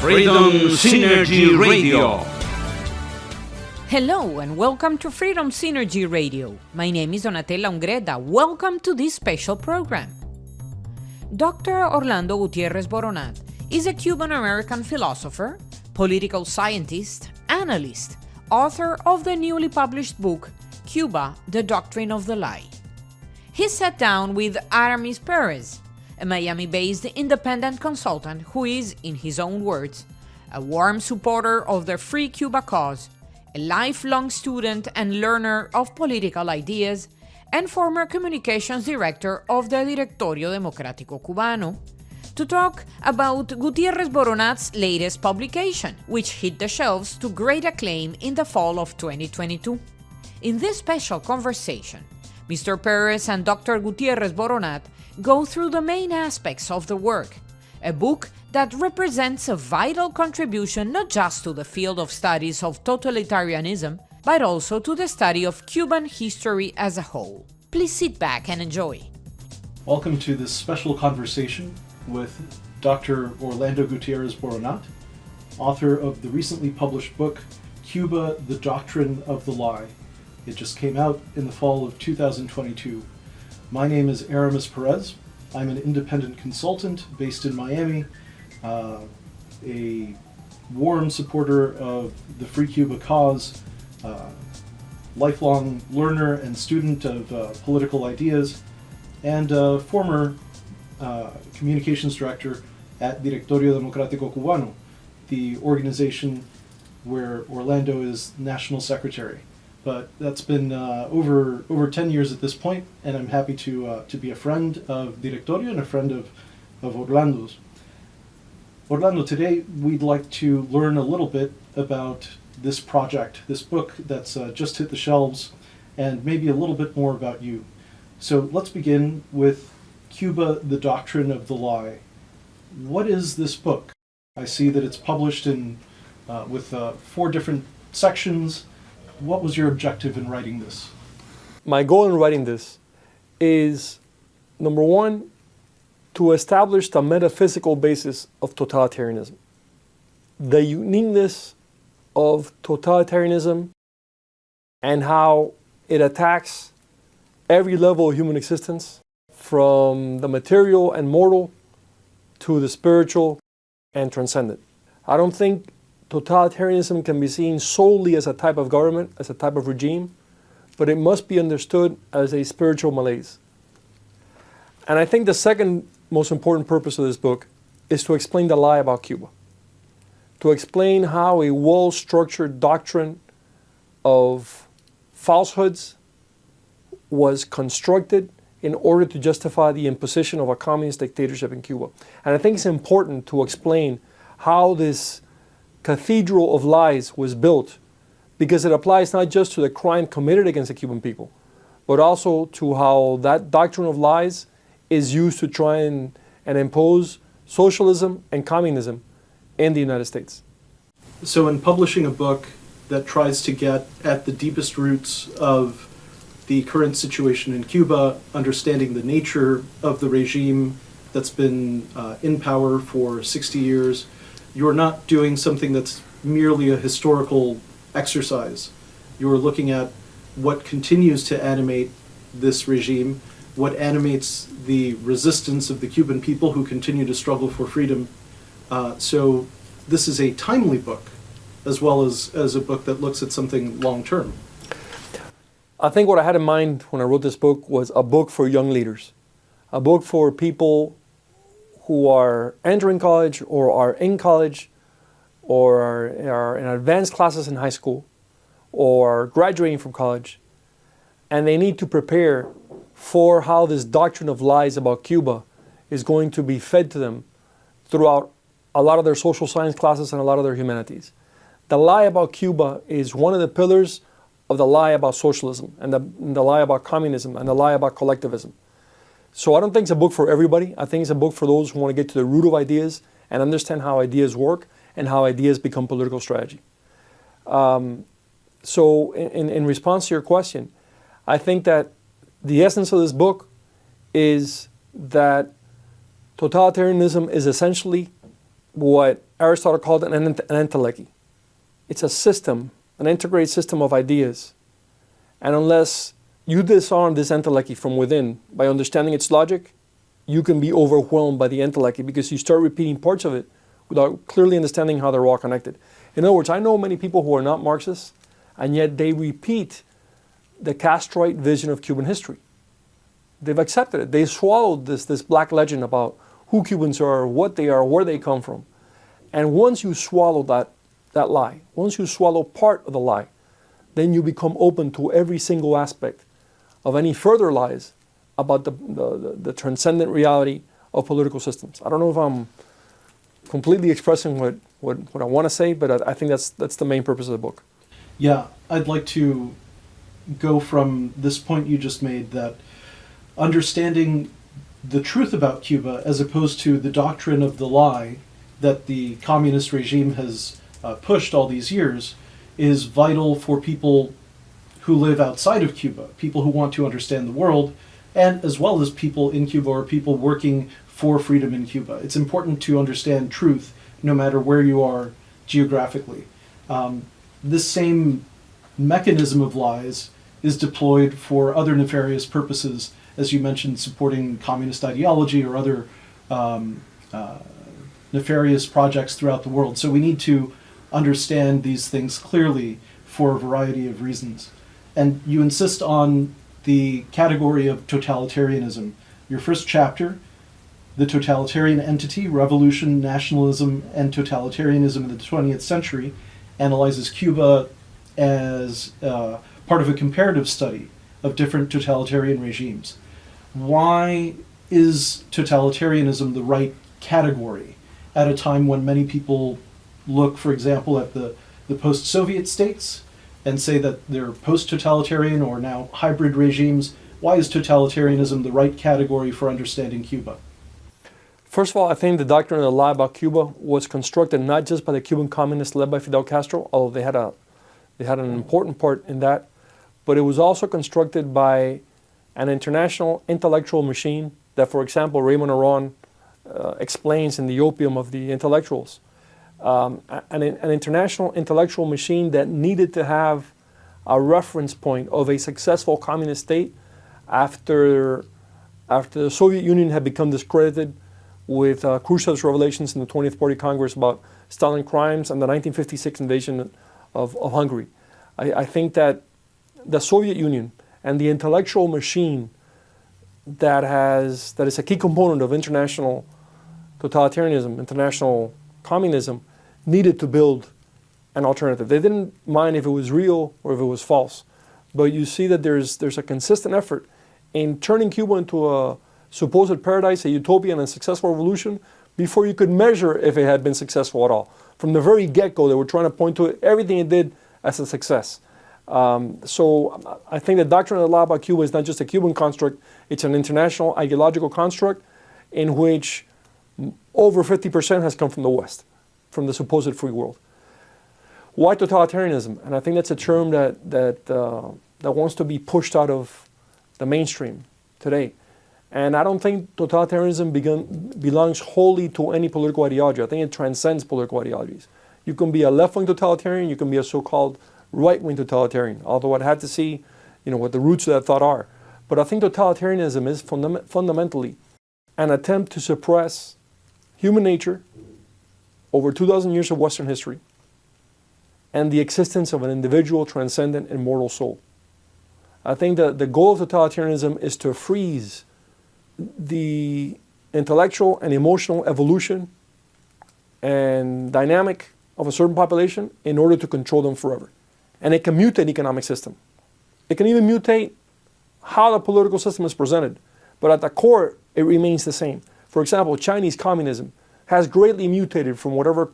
Freedom Synergy Radio. Hello and welcome to Freedom Synergy Radio. My name is Donatella Ungreda. Welcome to this special program. Dr. Orlando Gutiérrez Boronat is a Cuban-American philosopher, political scientist, analyst, author of the newly published book, Cuba, the Doctrine of the Lie. He sat down with Aramis Perez, a Miami-based independent consultant who is, in his own words, a warm supporter of the Free Cuba cause, a lifelong student and learner of political ideas, and former communications director of the Directorio Democrático Cubano, to talk about Gutiérrez Boronat's latest publication, which hit the shelves to great acclaim in the fall of 2022. In this special conversation, Mr. Perez and Dr. Gutiérrez Boronat go through the main aspects of the work, a book that represents a vital contribution not just to the field of studies of totalitarianism, but also to the study of Cuban history as a whole. Please sit back and enjoy. Welcome to this special conversation with Dr. Orlando Gutiérrez Boronat, author of the recently published book, Cuba, the Doctrine of the Lie. It just came out in the fall of 2022. My name is Aramis Perez. I'm an independent consultant based in Miami, a warm supporter of the Free Cuba cause, lifelong learner and student of political ideas, and former communications director at Directorio Democrático Cubano, the organization where Orlando is national secretary. But that's been over 10 years at this point, and I'm happy to be a friend of Directorio and a friend of Orlando's. Orlando, today we'd like to learn a little bit about this project, this book that's just hit the shelves, and maybe a little bit more about you. So let's begin with Cuba, the Doctrine of the Lie. What is this book? I see that it's published in with 4 different sections. What was your objective in writing this? My goal in writing this is, number one, to establish the metaphysical basis of totalitarianism. The uniqueness of totalitarianism and how it attacks every level of human existence, from the material and mortal to the spiritual and transcendent. I don't think totalitarianism can be seen solely as a type of government, as a type of regime, but it must be understood as a spiritual malaise. And I think the second most important purpose of this book is to explain the lie about Cuba, to explain how a well-structured doctrine of falsehoods was constructed in order to justify the imposition of a communist dictatorship in Cuba. And I think it's important to explain how this cathedral of lies was built, because it applies not just to the crime committed against the Cuban people, but also to how that doctrine of lies is used to try and impose socialism and communism in the United States. So in publishing a book that tries to get at the deepest roots of the current situation in Cuba, understanding the nature of the regime that's been in power for 60 years, you're not doing something that's merely a historical exercise. You're looking at what continues to animate this regime, what animates the resistance of the Cuban people who continue to struggle for freedom. So this is a timely book, as well as a book that looks at something long-term. I think what I had in mind when I wrote this book was a book for young leaders, a book for people who are entering college or are in college or are in advanced classes in high school or are graduating from college, and they need to prepare for how this doctrine of lies about Cuba is going to be fed to them throughout a lot of their social science classes and a lot of their humanities. The lie about Cuba is one of the pillars of the lie about socialism and the lie about communism and the lie about collectivism. So I don't think it's a book for everybody. I think it's a book for those who want to get to the root of ideas and understand how ideas work and how ideas become political strategy. So in response to your question, I think that the essence of this book is that totalitarianism is essentially what Aristotle called an entelechy. It's a system, an integrated system of ideas. And unless you disarm this entelechy from within by understanding its logic, you can be overwhelmed by the entelechy because you start repeating parts of it without clearly understanding how they're all connected. In other words, I know many people who are not Marxists, and yet they repeat the Castroite vision of Cuban history. They've accepted it. They swallowed this black legend about who Cubans are, what they are, where they come from. And once you swallow that lie, once you swallow part of the lie, then you become open to every single aspect of any further lies about the transcendent reality of political systems. I don't know if I'm completely expressing what I want to say, but I think that's the main purpose of the book. Yeah, I'd like to go from this point you just made, that understanding the truth about Cuba as opposed to the doctrine of the lie that the communist regime has pushed all these years is vital for people who live outside of Cuba, people who want to understand the world, and as well as people in Cuba or people working for freedom in Cuba. It's important to understand truth no matter where you are geographically. This same mechanism of lies is deployed for other nefarious purposes, as you mentioned, supporting communist ideology or other nefarious projects throughout the world. So we need to understand these things clearly for a variety of reasons. And you insist on the category of totalitarianism. Your first chapter, The Totalitarian Entity, Revolution, Nationalism, and Totalitarianism in the 20th Century, analyzes Cuba as part of a comparative study of different totalitarian regimes. Why is totalitarianism the right category at a time when many people look, for example, at the post-Soviet states and say that they're post-totalitarian or now hybrid regimes? Why is totalitarianism the right category for understanding Cuba? First of all, I think the doctrine of the lie about Cuba was constructed not just by the Cuban communists led by Fidel Castro, although they had an important part in that, but it was also constructed by an international intellectual machine that, for example, Raymond Aron explains in The Opium of the Intellectuals. An international intellectual machine that needed to have a reference point of a successful communist state after the Soviet Union had become discredited with Khrushchev's revelations in the 20th Party Congress about Stalin crimes and the 1956 invasion of Hungary. I think that the Soviet Union and the intellectual machine that is a key component of international totalitarianism, international communism, needed to build an alternative. They didn't mind if it was real or if it was false. But you see that there's a consistent effort in turning Cuba into a supposed paradise, a utopia, and a successful revolution before you could measure if it had been successful at all. From the very get-go, they were trying to point to everything it did as a success. So I think the doctrine of the lie about Cuba is not just a Cuban construct, it's an international ideological construct in which over 50% has come from the West, from the supposed free world. Why totalitarianism? And I think that's a term that wants to be pushed out of the mainstream today. And I don't think totalitarianism belongs wholly to any political ideology. I think it transcends political ideologies. You can be a left-wing totalitarian, you can be a so-called right-wing totalitarian, although I'd have to see what the roots of that thought are. But I think totalitarianism is fundamentally an attempt to suppress human nature over 2,000 years of Western history and the existence of an individual, transcendent, immortal soul. I think that the goal of totalitarianism is to freeze the intellectual and emotional evolution and dynamic of a certain population in order to control them forever. And it can mutate economic system. It can even mutate how the political system is presented. But at the core, it remains the same. For example, Chinese communism has greatly mutated from whatever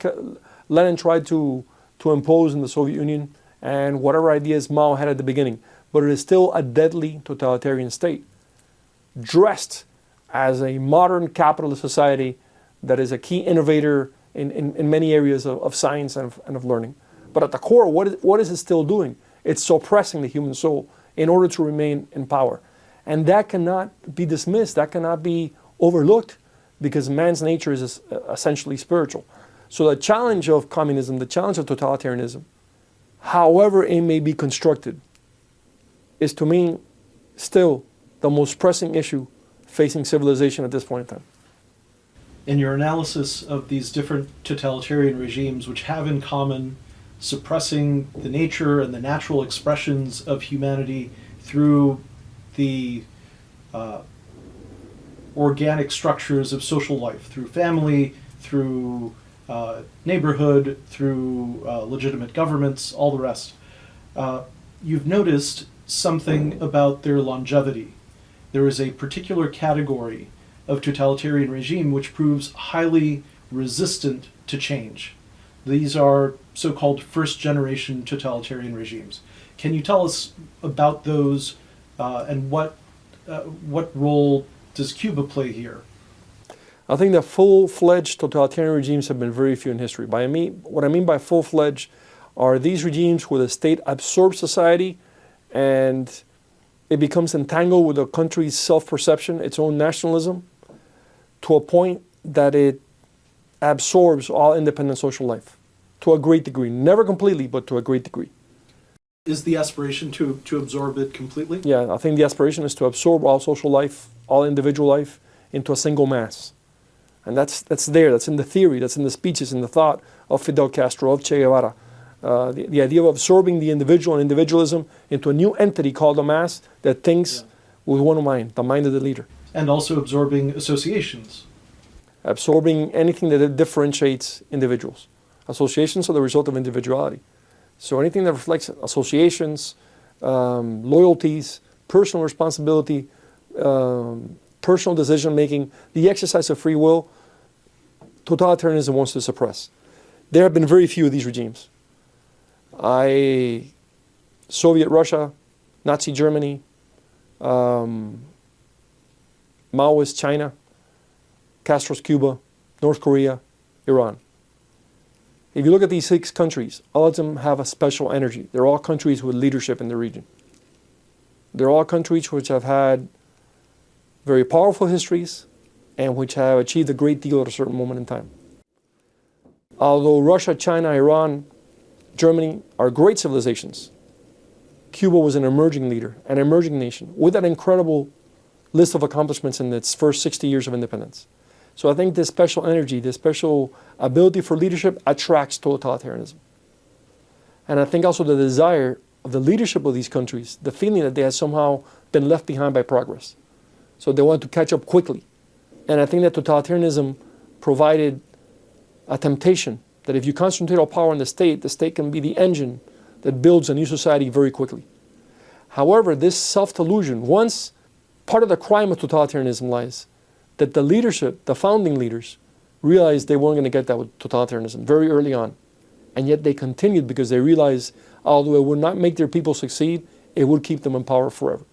Lenin tried to impose in the Soviet Union and whatever ideas Mao had at the beginning. But it is still a deadly totalitarian state, dressed as a modern capitalist society that is a key innovator in many areas of science and of learning. But at the core, what is it still doing? It's suppressing the human soul in order to remain in power. And that cannot be dismissed, that cannot be overlooked, because man's nature is essentially spiritual. So the challenge of communism, the challenge of totalitarianism, however it may be constructed, is to me still the most pressing issue facing civilization at this point in time. In your analysis of these different totalitarian regimes, which have in common suppressing the nature and the natural expressions of humanity through the organic structures of social life, through family, through neighborhood, through legitimate governments, all the rest, you've noticed something about their longevity. There is a particular category of totalitarian regime which proves highly resistant to change. These are so-called first-generation totalitarian regimes. Can you tell us about those and what role does Cuba play here? I think that full-fledged totalitarian regimes have been very few in history. What I mean by full-fledged are these regimes where the state absorbs society and it becomes entangled with a country's self-perception, its own nationalism, to a point that it absorbs all independent social life to a great degree. Never completely, but to a great degree. Is the aspiration to absorb it completely? Yeah, I think the aspiration is to absorb all social life, all individual life, into a single mass. And that's in the theory, that's in the speeches, in the thought of Fidel Castro, of Che Guevara. The idea of absorbing the individual and individualism into a new entity called a mass that thinks with one mind, the mind of the leader. And also absorbing associations. Absorbing anything that differentiates individuals. Associations are the result of individuality. So anything that reflects associations, loyalties, personal responsibility, personal decision-making, the exercise of free will, totalitarianism wants to suppress. There have been very few of these regimes. Soviet Russia, Nazi Germany, Maoist China, Castro's Cuba, North Korea, Iran. If you look at these 6 countries, all of them have a special energy. They're all countries with leadership in the region. They're all countries which have had very powerful histories and which have achieved a great deal at a certain moment in time. Although Russia, China, Iran, Germany are great civilizations, Cuba was an emerging leader, an emerging nation, with an incredible list of accomplishments in its first 60 years of independence. So I think this special energy, this special ability for leadership attracts totalitarianism. And I think also the desire of the leadership of these countries, the feeling that they have somehow been left behind by progress. So they want to catch up quickly. And I think that totalitarianism provided a temptation that if you concentrate all power on the state can be the engine that builds a new society very quickly. However, this self-delusion, once part of the crime of totalitarianism lies that the leadership, the founding leaders, realized they weren't going to get that with totalitarianism very early on. And yet they continued because they realized, although it would not make their people succeed, it would keep them in power forever.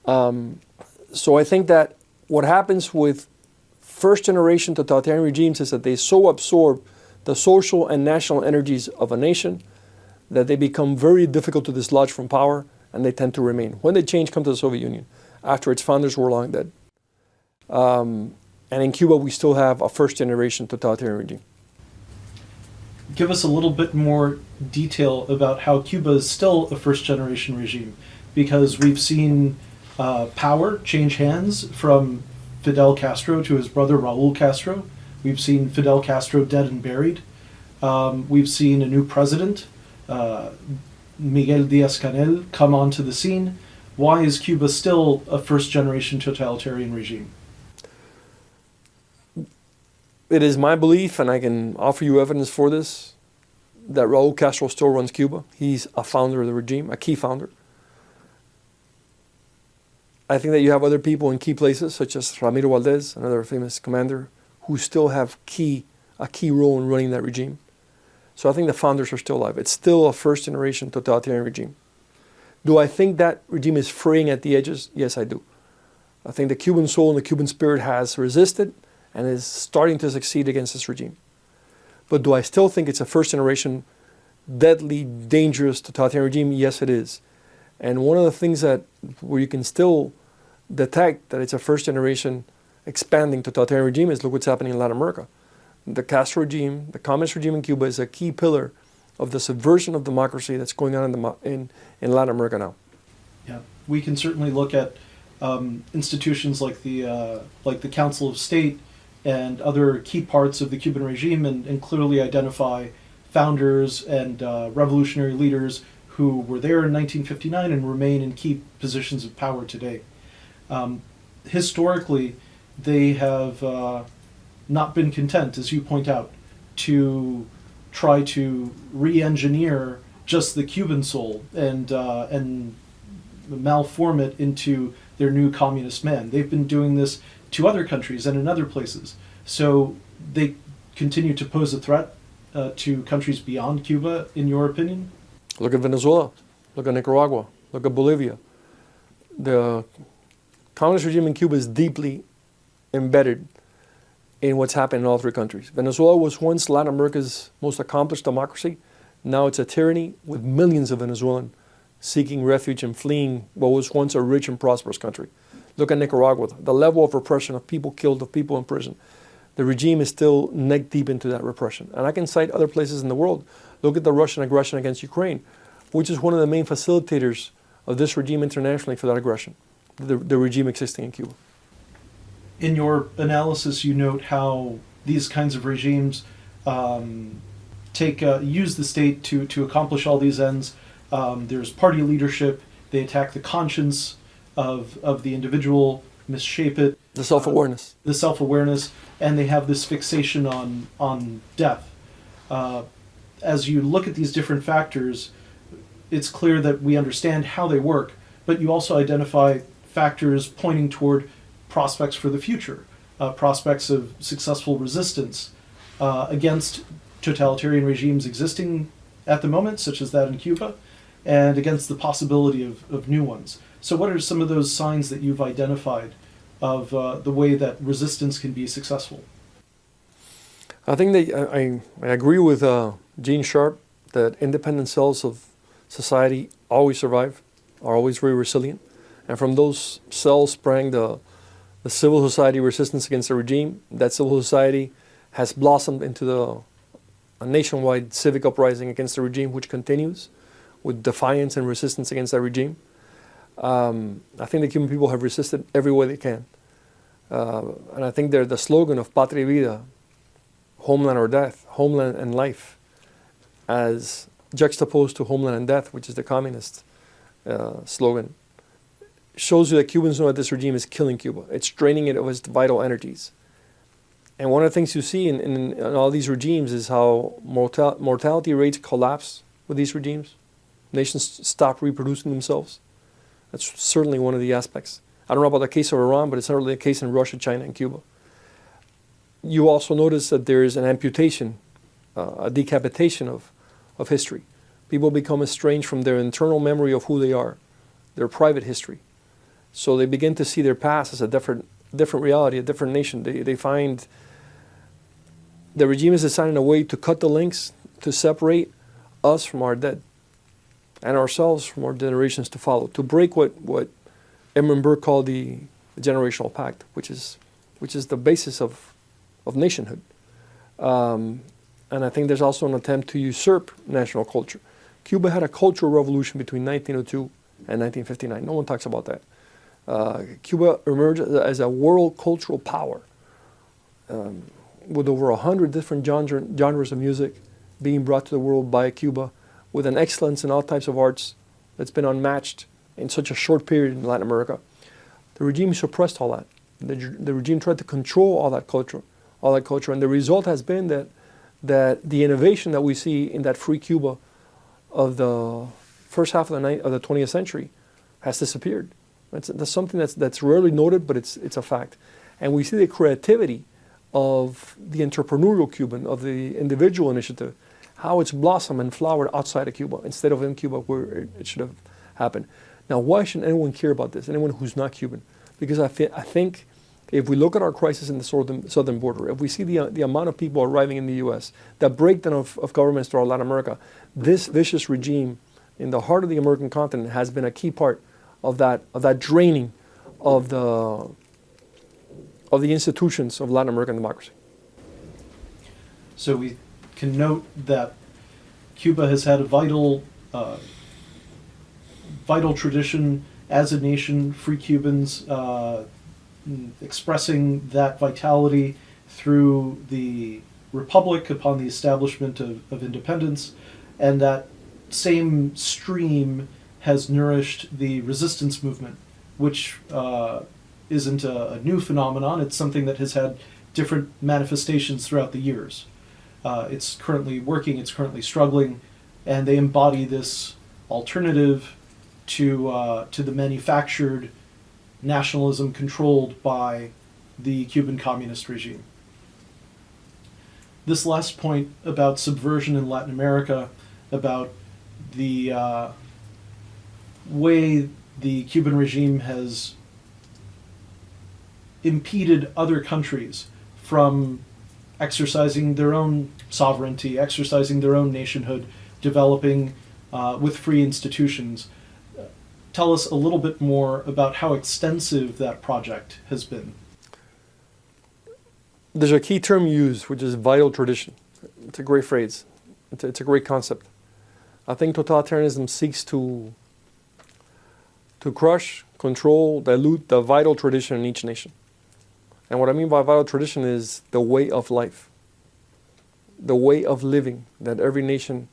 So I think that what happens with first-generation totalitarian regimes is that they so absorb the social and national energies of a nation that they become very difficult to dislodge from power, and they tend to remain. When they change, come to the Soviet Union, after its founders were long dead. And in Cuba, we still have a first-generation totalitarian regime. Give us a little bit more detail about how Cuba is still a first-generation regime, because we've seen power change hands from Fidel Castro to his brother Raul Castro. We've seen Fidel Castro dead and buried. We've seen a new president, Miguel Díaz-Canel, come onto the scene. Why is Cuba still a first-generation totalitarian regime? It is my belief, and I can offer you evidence for this, that Raul Castro still runs Cuba. He's a founder of the regime, a key founder. I think that you have other people in key places, such as Ramiro Valdez, another famous commander, who still have a key role in running that regime. So I think the founders are still alive. It's still a first-generation totalitarian regime. Do I think that regime is fraying at the edges? Yes, I do. I think the Cuban soul and the Cuban spirit has resisted and is starting to succeed against this regime. But do I still think it's a first-generation, deadly, dangerous totalitarian regime? Yes, it is. And one of the things where you can still detect that it's a first-generation expanding totalitarian regime is look what's happening in Latin America. the Castro regime, the communist regime in Cuba, is a key pillar of the subversion of democracy that's going on in Latin America now. Yeah, we can certainly look at institutions like the Council of State and other key parts of the Cuban regime, and clearly identify founders and revolutionary leaders who were there in 1959 and remain in key positions of power today. Historically, they have not been content, as you point out, to try to re-engineer just the Cuban soul and malform it into their new communist man. They've been doing this to other countries and in other places. So they continue to pose a threat to countries beyond Cuba, in your opinion? Look at Venezuela, look at Nicaragua, look at Bolivia. The communist regime in Cuba is deeply embedded in what's happened in all three countries. Venezuela was once Latin America's most accomplished democracy. Now it's a tyranny with millions of Venezuelans seeking refuge and fleeing what was once a rich and prosperous country. Look at Nicaragua, the level of repression, of people killed, of people in prison. The regime is still neck deep into that repression. And I can cite other places in the world. Look at the Russian aggression against Ukraine, which is one of the main facilitators of this regime internationally for that aggression, the regime existing in Cuba. In your analysis, you note how these kinds of regimes use the state to accomplish all these ends. There's party leadership. They attack the conscience of the individual, misshape it. The self-awareness. The self-awareness, and they have this fixation on death. As you look at these different factors, it's clear that we understand how they work, but you also identify factors pointing toward prospects for the future, prospects of successful resistance against totalitarian regimes existing at the moment, such as that in Cuba, and against the possibility of new ones. So what are some of those signs that you've identified of the way that resistance can be successful? I think that I agree with Gene Sharp that independent cells of society always survive, are always very resilient. And from those cells sprang the civil society resistance against the regime. That civil society has blossomed into a nationwide civic uprising against the regime, which continues with defiance and resistance against that regime. I think the Cuban people have resisted every way they can. And I think the slogan of Patria y Vida, homeland or death, homeland and life, as juxtaposed to homeland and death, which is the communist slogan, shows you that Cubans know that this regime is killing Cuba. It's draining it of its vital energies. And one of the things you see in all these regimes is how mortality rates collapse with these regimes. Nations stop reproducing themselves. That's certainly one of the aspects. I don't know about the case of Iran, but it's certainly the case in Russia, China, and Cuba. You also notice that there is an amputation, a decapitation of history. People become estranged from their internal memory of who they are, their private history. So they begin to see their past as a different reality, a different nation. They find the regime is designing a way to cut the links, to separate us from our dead and ourselves from our generations to follow, to break what Edmund Burke called the generational pact, which is the basis of nationhood. And I think there's also an attempt to usurp national culture. Cuba had a cultural revolution between 1902 and 1959. No one talks about that. Cuba emerged as a world cultural power with over 100 different genres of music being brought to the world by Cuba, with an excellence in all types of arts that's been unmatched in such a short period in Latin America. The regime suppressed all that. The regime tried to control all that culture, and the result has been that the innovation that we see in that free Cuba of the first half of the 20th century has disappeared. That's something that's rarely noted, but it's a fact. And we see the creativity of the entrepreneurial Cuban, of the individual initiative, how it's blossomed and flowered outside of Cuba instead of in Cuba where it should have happened. Now, why should anyone care about this, anyone who's not Cuban? Because I think if we look at our crisis in the southern border, if we see the amount of people arriving in the U.S., that breakdown of governments throughout Latin America, this vicious regime in the heart of the American continent has been a key part of that draining of the institutions of Latin American democracy. So we can note that Cuba has had a vital tradition as a nation, free Cubans expressing that vitality through the republic upon the establishment of independence, and that same stream has nourished the resistance movement, which isn't a new phenomenon. It's something that has had different manifestations throughout the years. It's currently working, it's currently struggling, and they embody this alternative to the manufactured nationalism controlled by the Cuban communist regime. This last point about subversion in Latin America, about the way the Cuban regime has impeded other countries from exercising their own sovereignty, exercising their own nationhood, developing with free institutions. Tell us a little bit more about how extensive that project has been. There's a key term used, which is vital tradition. It's a great phrase. It's a great concept. I think totalitarianism seeks to crush, control, dilute the vital tradition in each nation. And what I mean by vital tradition is the way of life, the way of living that every nation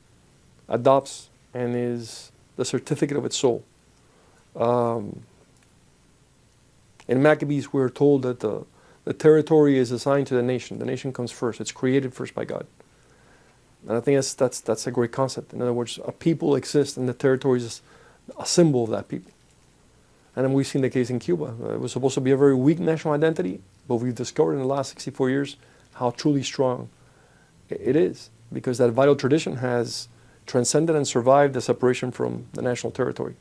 adopts and is the certificate of its soul. In Maccabees, we're told that the territory is assigned to the nation. The nation comes first. It's created first by God. And I think that's a great concept. In other words, a people exists and the territory is a symbol of that people. And then we've seen the case in Cuba. It was supposed to be a very weak national identity, but we've discovered in the last 64 years how truly strong it is, because that vital tradition has transcended and survived the separation from the national territory.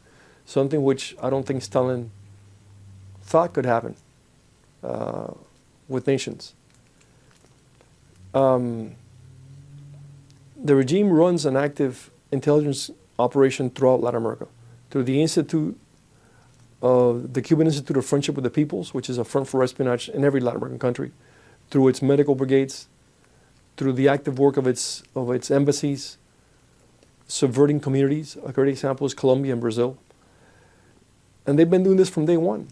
Something which I don't think Stalin thought could happen with nations. The regime runs an active intelligence operation throughout Latin America through the the Cuban Institute of Friendship with the Peoples, which is a front for espionage in every Latin American country, through its medical brigades, through the active work of its embassies, subverting communities. A great example is Colombia and Brazil. And they've been doing this from day one.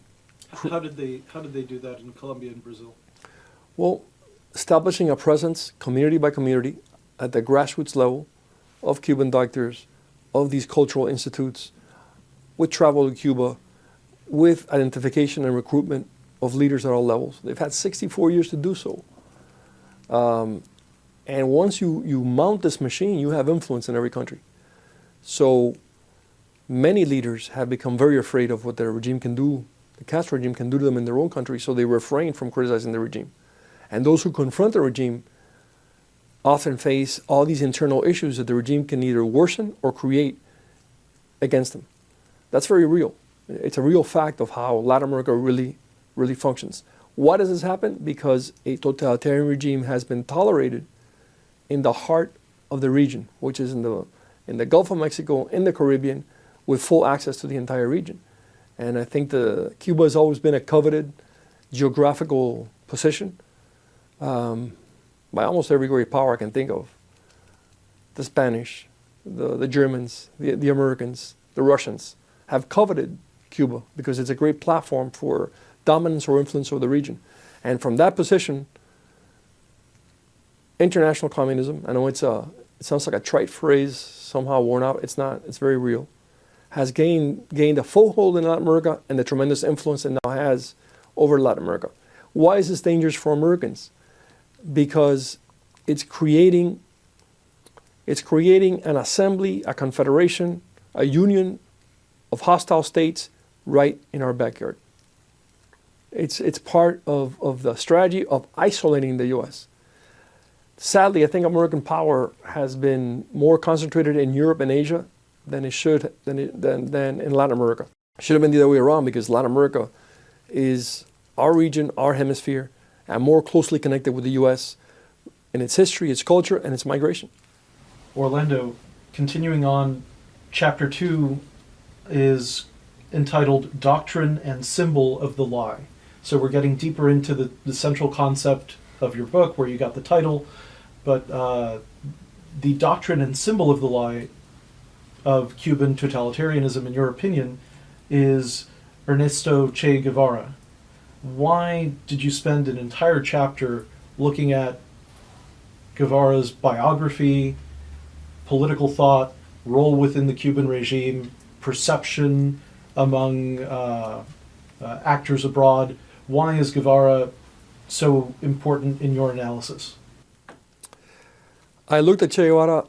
How did they do that in Colombia and Brazil? Well, establishing a presence, community by community, at the grassroots level of Cuban doctors, of these cultural institutes, with travel to Cuba, with identification and recruitment of leaders at all levels. They've had 64 years to do so. And once you mount this machine, you have influence in every country. So many leaders have become very afraid of what their regime can do, the Castro regime can do to them in their own country, so they refrain from criticizing the regime. And those who confront the regime often face all these internal issues that the regime can either worsen or create against them. That's very real. It's a real fact of how Latin America really functions. Why does this happen? Because a totalitarian regime has been tolerated in the heart of the region, which is in the Gulf of Mexico, in the Caribbean, with full access to the entire region. And I think Cuba has always been a coveted geographical position by almost every great power I can think of. The Spanish, the Germans, the Americans, the Russians have coveted Cuba because it's a great platform for dominance or influence over the region. And from that position, international communism, I know it sounds like a trite phrase, somehow worn out. It's not, it's very real, has gained a foothold in Latin America and the tremendous influence it now has over Latin America. Why is this dangerous for Americans? Because it's creating an assembly, a confederation, a union of hostile states right in our backyard. It's part of the strategy of isolating the U.S. Sadly, I think American power has been more concentrated in Europe and Asia than in Latin America. It should have been the other way around, because Latin America is our region, our hemisphere, and more closely connected with the U.S. in its history, its culture, and its migration. Orlando, continuing on, Chapter 2 is entitled Doctrine and Symbol of the Lie. So we're getting deeper into the central concept of your book, where you got the title. but the doctrine and symbol of the lie of Cuban totalitarianism, in your opinion, is Ernesto Che Guevara. Why did you spend an entire chapter looking at Guevara's biography, political thought, role within the Cuban regime, perception among actors abroad? Why is Guevara so important in your analysis? I looked at Che Guevara,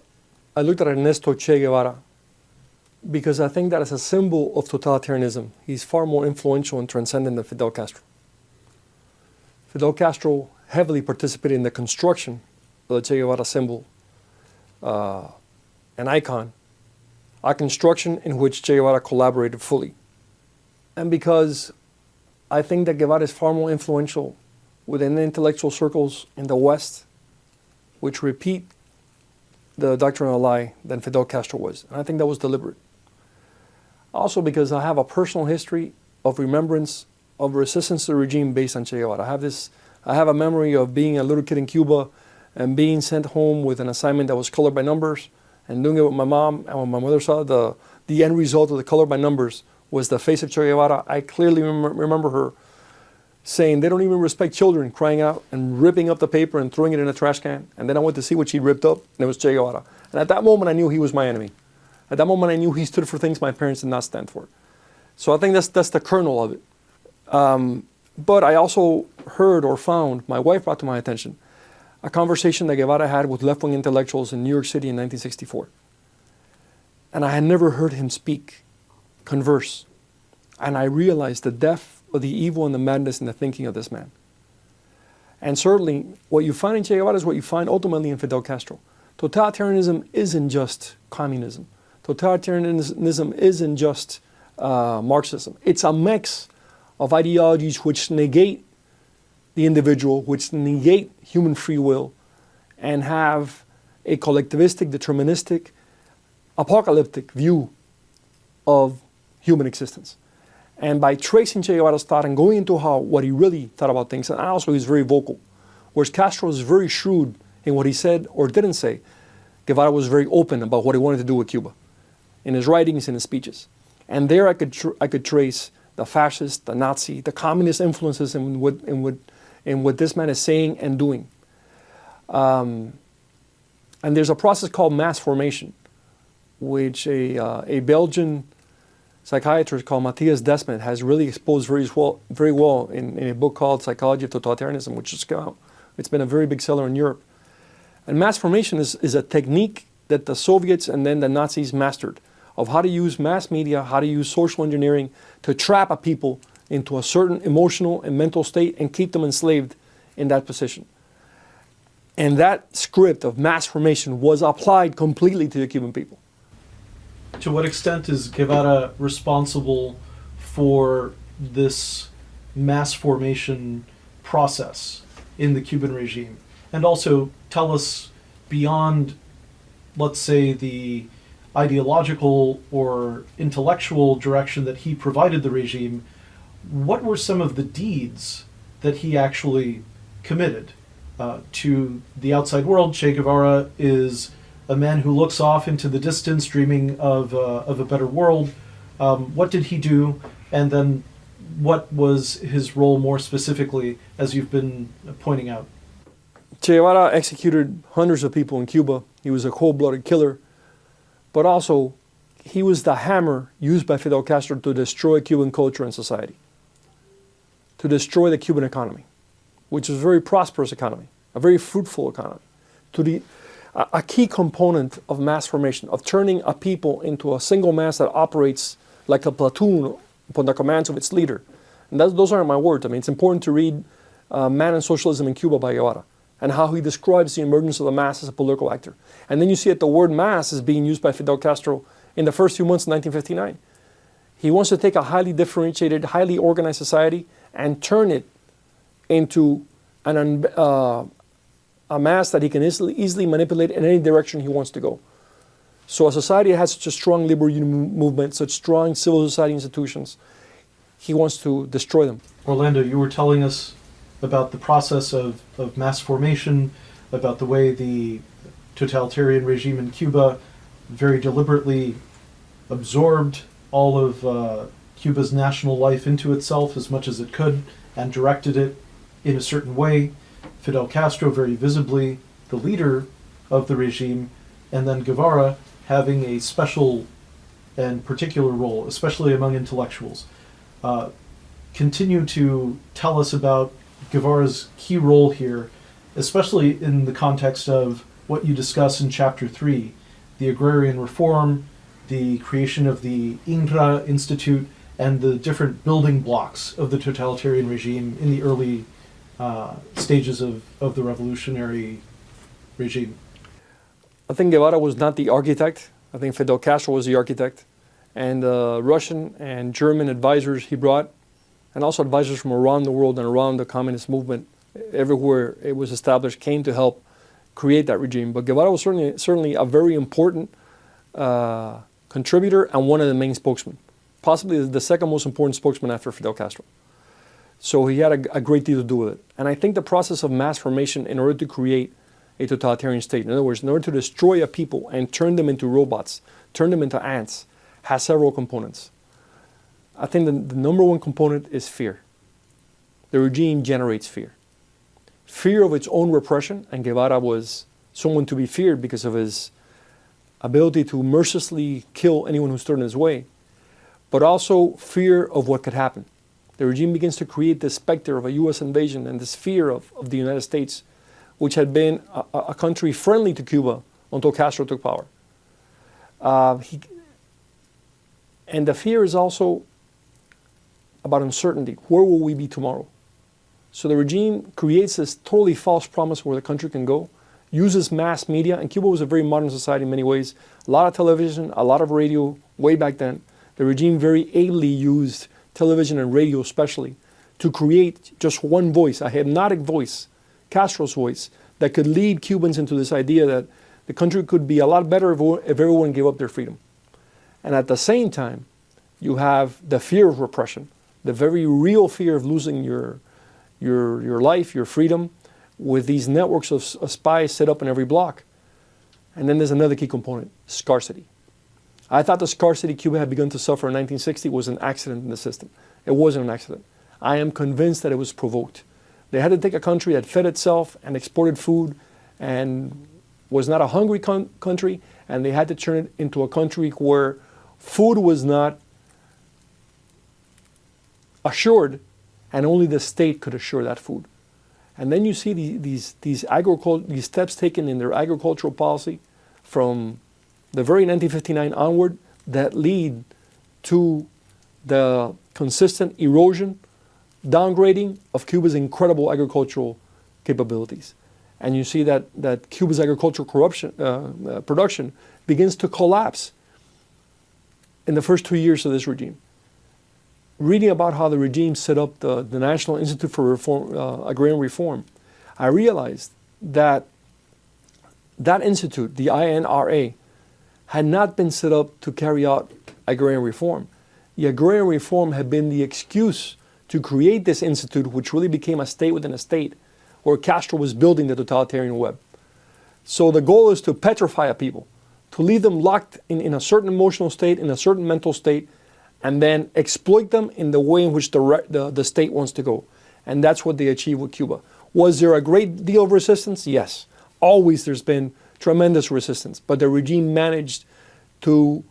I looked at Ernesto Che Guevara, because I think that as a symbol of totalitarianism, he's far more influential and transcendent than Fidel Castro. Fidel Castro heavily participated in the construction of the Che Guevara symbol, an icon, a construction in which Che Guevara collaborated fully. And because I think that Guevara is far more influential within the intellectual circles in the West, which repeat the doctrine of the lie, than Fidel Castro was. And I think that was deliberate. Also because I have a personal history of remembrance of resistance to the regime based on Che Guevara. I have a memory of being a little kid in Cuba and being sent home with an assignment that was colored by numbers and doing it with my mom. And when my mother saw the end result of the color by numbers was the face of Che Guevara, I clearly remember her saying, "They don't even respect children," crying out and ripping up the paper and throwing it in a trash can. And then I went to see what she ripped up, and it was Che Guevara. And at that moment, I knew he was my enemy. At that moment, I knew he stood for things my parents did not stand for. So I think that's the kernel of it. But I also heard or found, my wife brought to my attention, a conversation that Guevara had with left-wing intellectuals in New York City in 1964. And I had never heard him speak, converse. And I realized the depth of the evil and the madness in the thinking of this man. And certainly, what you find in Che Guevara is what you find ultimately in Fidel Castro. Totalitarianism isn't just communism. Totalitarianism isn't just Marxism. It's a mix of ideologies which negate the individual, which negate human free will, and have a collectivistic, deterministic, apocalyptic view of human existence. And by tracing Che Guevara's thought and going into what he really thought about things, and also he's very vocal, whereas Castro is very shrewd in what he said or didn't say, Guevara was very open about what he wanted to do with Cuba, in his writings and his speeches. And there I could trace the fascist, the Nazi, the communist influences in what this man is saying and doing. And there's a process called mass formation, which a Belgian psychiatrist called Matthias Desmet has really exposed very well in a book called Psychology of Totalitarianism, which just came out. It's been a very big seller in Europe. And mass formation is a technique that the Soviets and then the Nazis mastered, of how to use mass media, how to use social engineering to trap a people into a certain emotional and mental state and keep them enslaved in that position. And that script of mass formation was applied completely to the Cuban people. To what extent is Guevara responsible for this mass formation process in the Cuban regime? And also tell us, beyond, let's say, the ideological or intellectual direction that he provided the regime, what were some of the deeds that he actually committed? To the outside world, Che Guevara is a man who looks off into the distance, dreaming of a better world. What did he do? And then what was his role more specifically, as you've been pointing out? Che Guevara executed hundreds of people in Cuba. He was a cold-blooded killer. But also, he was the hammer used by Fidel Castro to destroy Cuban culture and society, to destroy the Cuban economy, which is a very prosperous economy, a very fruitful economy, a key component of mass formation, of turning a people into a single mass that operates like a platoon upon the commands of its leader. And those aren't my words. I mean, it's important to read Man and Socialism in Cuba by Guevara, and how he describes the emergence of the mass as a political actor. And then you see that the word mass is being used by Fidel Castro in the first few months of 1959. He wants to take a highly differentiated, highly organized society and turn it into a mass that he can easily manipulate in any direction he wants to go. So a society that has such a strong labor union movement, such strong civil society institutions, he wants to destroy them. Orlando, you were telling us about the process of mass formation, about the way the totalitarian regime in Cuba very deliberately absorbed all of Cuba's national life into itself as much as it could and directed it in a certain way. Fidel Castro very visibly the leader of the regime, and then Guevara having a special and particular role, especially among intellectuals. Continue to tell us about Guevara's key role here, especially in the context of what you discuss in Chapter 3, the agrarian reform, the creation of the INRA Institute, and the different building blocks of the totalitarian regime in the early stages of the revolutionary regime. I think Guevara was not the architect. I think Fidel Castro was the architect. And Russian and German advisors he brought, and also advisors from around the world and around the communist movement, everywhere it was established, came to help create that regime. But Guevara was certainly a very important contributor and one of the main spokesmen, possibly the second most important spokesman after Fidel Castro. So he had a great deal to do with it. And I think the process of mass formation in order to create a totalitarian state, in other words, in order to destroy a people and turn them into robots, turn them into ants, has several components. I think the number one component is fear. The regime generates fear. Fear of its own repression, and Guevara was someone to be feared because of his ability to mercilessly kill anyone who stood in his way, but also fear of what could happen. The regime begins to create this specter of a U.S. invasion and this fear of the United States, which had been a country friendly to Cuba until Castro took power. And the fear is also about uncertainty. Where will we be tomorrow? So the regime creates this totally false promise where the country can go, uses mass media, and Cuba was a very modern society in many ways. A lot of television, a lot of radio way back then. The regime very ably used television and radio especially to create just one voice, a hypnotic voice, Castro's voice, that could lead Cubans into this idea that the country could be a lot better if everyone gave up their freedom. And at the same time, you have the fear of repression, the very real fear of losing your life, your freedom, with these networks of spies set up in every block. And then there's another key component, scarcity. I thought the scarcity Cuba had begun to suffer in 1960 was an accident in the system. It wasn't an accident. I am convinced that it was provoked. They had to take a country that fed itself and exported food and was not a hungry country, and they had to turn it into a country where food was not assured, and only the state could assure that food. And then you see these steps taken in their agricultural policy from the very 1959 onward that lead to the consistent erosion, downgrading of Cuba's incredible agricultural capabilities. And you see that Cuba's agricultural production begins to collapse in the first 2 years of this regime. Reading about how the regime set up the National Institute for Agrarian Reform, I realized that that institute, the INRA, had not been set up to carry out agrarian reform. The agrarian reform had been the excuse to create this institute, which really became a state within a state, where Castro was building the totalitarian web. So the goal is to petrify a people, to leave them locked in a certain emotional state, in a certain mental state, and then exploit them in the way in which the state wants to go. And that's what they achieved with Cuba. Was there a great deal of resistance? Yes. Always there's been tremendous resistance, but the regime managed to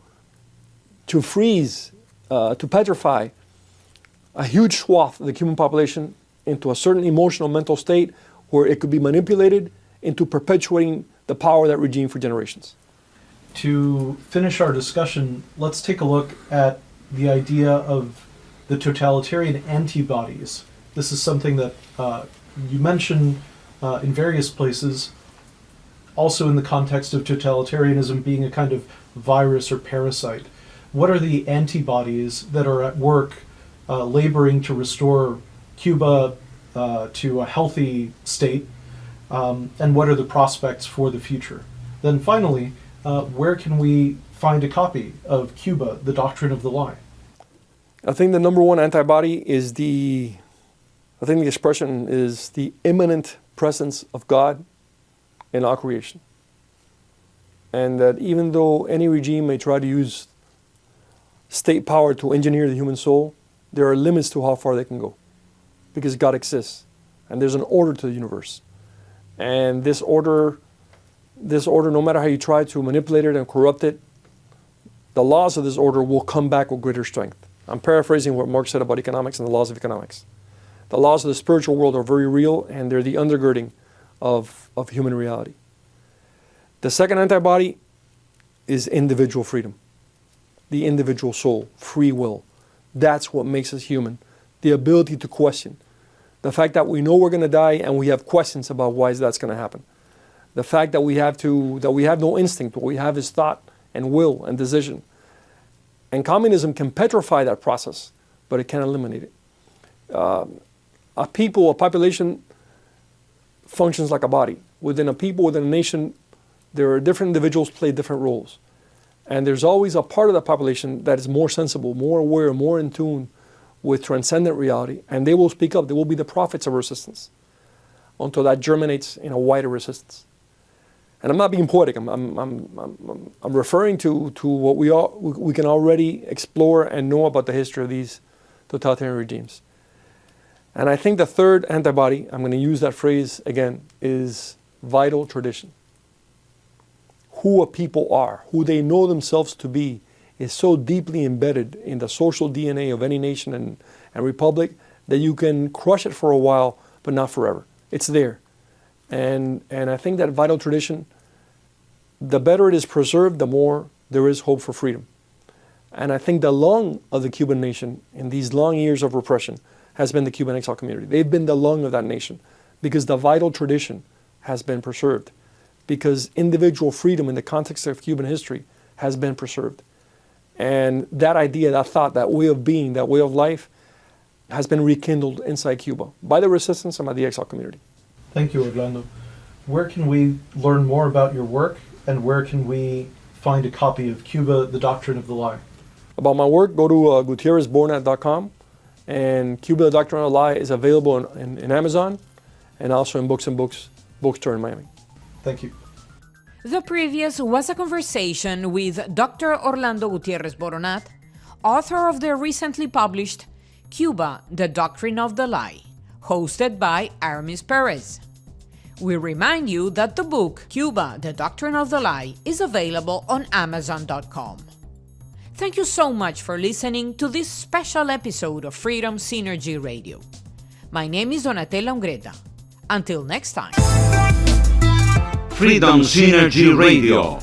freeze, to petrify a huge swath of the Cuban population into a certain emotional mental state where it could be manipulated into perpetuating the power of that regime for generations. To finish our discussion, let's take a look at the idea of the totalitarian antibodies. This is something that you mention in various places, also in the context of totalitarianism being a kind of virus or parasite. What are the antibodies that are at work laboring to restore Cuba to a healthy state, and what are the prospects for the future? Then finally, where can we find a copy of Cuba, the Doctrine of the Lie? I think the number one antibody is the expression is the immanent presence of God in all creation. And that even though any regime may try to use state power to engineer the human soul, there are limits to how far they can go, because God exists and there's an order to the universe. And this order, no matter how you try to manipulate it and corrupt it, the laws of this order will come back with greater strength. I'm paraphrasing what Marx said about economics and the laws of economics. The laws of the spiritual world are very real, and they're the undergirding of human reality. The second antibody is individual freedom, the individual soul, free will. That's what makes us human, the ability to question. The fact that we know we're going to die and we have questions about why that's going to happen. The fact that we have no instinct, what we have is thought and will and decision. And communism can petrify that process, but it can't eliminate it. A population functions like a body. Within a people, within a nation, there are different individuals play different roles. And there's always a part of the population that is more sensible, more aware, more in tune with transcendent reality, and they will speak up. They will be the prophets of resistance until that germinates in a wider resistance. And I'm not being poetic. I'm referring to what we can already explore and know about the history of these totalitarian regimes. And I think the third antibody, I'm going to use that phrase again, is vital tradition. Who a people are, who they know themselves to be, is so deeply embedded in the social DNA of any nation and republic that you can crush it for a while, but not forever. It's there. And I think that vital tradition, the better it is preserved, the more there is hope for freedom. And I think the lung of the Cuban nation in these long years of repression has been the Cuban exile community. They've been the lung of that nation because the vital tradition has been preserved, because individual freedom in the context of Cuban history has been preserved. And that idea, that thought, that way of being, that way of life has been rekindled inside Cuba by the resistance and by the exile community. Thank you, Orlando. Where can we learn more about your work, and where can we find a copy of Cuba, the Doctrine of the Lie? About my work, go to GutierrezBoronat.com, and Cuba, the Doctrine of the Lie is available in Amazon and also in Books and Books bookstore in Miami. Thank you. The previous was a conversation with Dr. Orlando Gutiérrez Boronat, author of the recently published Cuba, the Doctrine of the Lie, hosted by Aramis Perez. We remind you that the book Cuba, the Doctrine of the Lie is available on Amazon.com. Thank you so much for listening to this special episode of Freedom Synergy Radio. My name is Donatella Ungreta. Until next time. Freedom Synergy Radio.